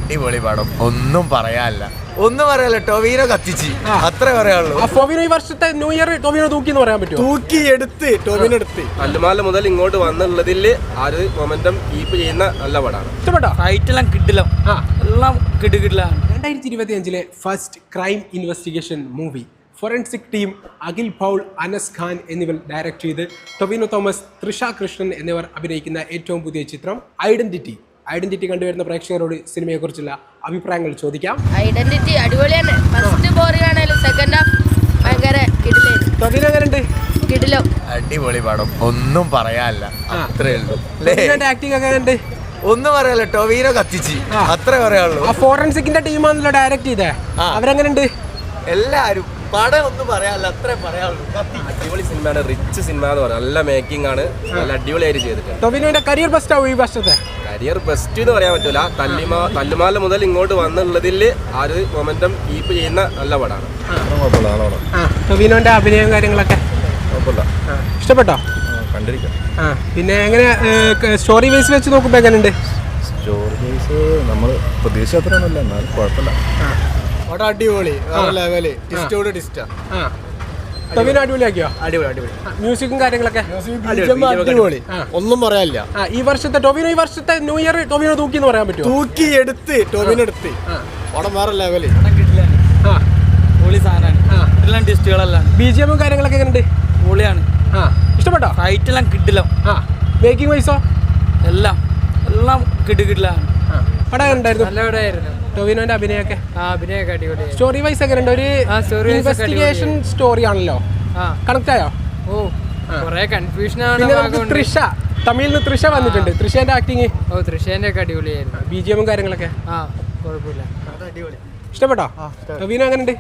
അടിപൊളി പടം, ഒന്നും പറയാനില്ല. ഒന്നും പറയാല്ല, ടൊവിനോ കത്തിച്ച്, അത്രേ പറയാനുള്ളൂ. ടൊവിനോ ഈ വർഷത്തെ ന്യൂ ഇയർ ടൊവിനോ തൂക്കി എന്ന് പറയാൻ പറ്റുമോ? തൂക്കി എടുത്ത് ടൊവിനോ എടുത്ത് അല്ലുമാല മുതൽ ഇങ്ങോട്ട് വന്നുള്ളതിൽ ആ ഒരു മൊമെന്റം കീപ്പ് ചെയ്യുന്ന നല്ല പടമാണ്. ഇഷ്ടപ്പെട്ടോ? ഫൈറ്റെല്ലാം കിട്ടില്ല, എല്ലാം കിട്ടില്ല. 2025 first crime investigation movie. Forensic team Akhil Paul, Anas Khan എന്നിവർ ഡയറക്റ്റ് ചെയ്ത് ടൊവിനോ തോമസ്, തൃഷ കൃഷ്ണൻ എന്നിവർ അഭിനയിക്കുന്ന ഏറ്റവും പുതിയ ചിത്രം ഐഡന്റിറ്റി കണ്ടുവരുന്ന പ്രേക്ഷകരോട് സിനിമയെക്കുറിച്ചുള്ള അഭിപ്രായങ്ങൾ ചോദിക്കാം. ഐഡന്റിറ്റി അടിപൊളിയാണ്. ഫസ്റ്റ് ബോറിംഗ് ആണെങ്കിലും സെക്കൻഡ് ഹാഫ് ഭയങ്കര കിടിലായിരുന്നു. ടൊവിനോ എങ്ങനെയുണ്ട്? കിടിലോ, അടിപൊളി പടം, ഒന്നും പറയാനില്ല, അത്രേ ഉള്ളൂ. ആക്ടിംഗ് ഒക്കെ ഉണ്ട്. ഒന്നും പറയാല്ല, ടൊവിനോ കത്തിച്ച്, അത്രേ പറയാനുള്ളൂ. ആ ഫോറൻസിക്കിന്റെ ടീമാണല്ലോ ഡയറക്റ്റ് ചെയ്തേ, അവരെങ്ങനെയുണ്ട്? എല്ലാരും പടം ഒന്നും പറയാനില്ല, അത്രേ പറയാനുള്ളൂ. അടിപൊളി സിനിമയാണ്, റിച്ച് സിനിമ എന്ന് പറയുന്നത്. നല്ല മേക്കിംഗ് ആണ്, നല്ല അടിപൊളിയായിട്ട് ചെയ്തിട്ടുണ്ട്. ടൊവിനോന്റെ കരിയർ ബെസ്റ്റ് ആവും ഈ വർഷത്തെ. കരിയർ ബെസ്റ്റ് എന്ന് പറയാൻ പറ്റൂല. തല്ലുമാല മുതൽ ഇങ്ങോട്ട് വന്നുള്ളതിൽ ആ ഒരു മൊമെന്റം കീപ്പ് ചെയ്യുന്ന നല്ല പടമാണ്. ടൊവിനോന്റെ അഭിനയം കാര്യങ്ങളൊക്കെ ഇഷ്ടപ്പെട്ടോ? കണ്ടിരിക്കാം. പിന്നെ എങ്ങനെ സ്റ്റോറി വൈസ് വെച്ച് നോക്കുമ്പോ എങ്ങനെയുണ്ട്? സ്റ്റോറി വൈസ് നമ്മൾ പ്രതീക്ഷ അത്രയൊന്നുമില്ല, എന്നാലും കുഴപ്പമില്ല. പടം അടിപൊളി, ലെവല്, ടിസ്റ്റോട് ടിസ്റ്റാ. ടൊവിനോ അടിപൊളിയാക്കിയോ? അടിപൊളി. മ്യൂസിക്കും കാര്യങ്ങളൊക്കെ അടിപൊളി, ഒന്നും പറയാനില്ല. ഈ വർഷത്തെ ന്യൂ ഇയർ ടൊവിനോ തൂക്കി എന്ന് പറയാൻ പറ്റുമോ? തൂക്കി എടുത്ത് ടൊവിനോ എടുത്ത് പടം വേറെ ലെവല്. പൊളി സാധനമാണ്, എല്ലാം ടെസ്റ്റുകളെല്ലാം. BGM കാര്യങ്ങളൊക്കെ എങ്ങനെയുണ്ട്? പൊളിയാണ്. ഇഷ്ടപ്പെട്ടോ? ഫൈറ്റെല്ലാം കിട്ടില്ല, മേക്കിംഗ് വൈസോ എല്ലാം കിട്ടില്ല. പടം ഉണ്ടായിരുന്നു, നല്ല പടമായിരുന്നു. ടൊവിനോന്റെ അഭിനയൊക്കെ അഭിനയൊക്കെ അടിപൊളി. സ്റ്റോറി വൈസ് എങ്ങനെയുണ്ട്? ഒരു ഇൻവെസ്റ്റിഗേഷൻ സ്റ്റോറി ആണല്ലോ, കണക്ട് ആയോ? കൊറേ കൺഫ്യൂഷൻ ആണ്. പിന്നെ നമുക്ക് തൃഷ, തമിഴിൽ നിന്ന് തൃഷ വന്നിട്ടുണ്ട്. തൃഷേന്റെ ആക്ടിങ്, തൃശ്ശേന്റെ ഒക്കെ അടിപൊളിയായിരുന്നു. BGM കാര്യങ്ങളൊക്കെ കുഴപ്പമില്ല. ഇഷ്ടപ്പെട്ടോ? ടൊവിനോ എങ്ങനെയുണ്ട്?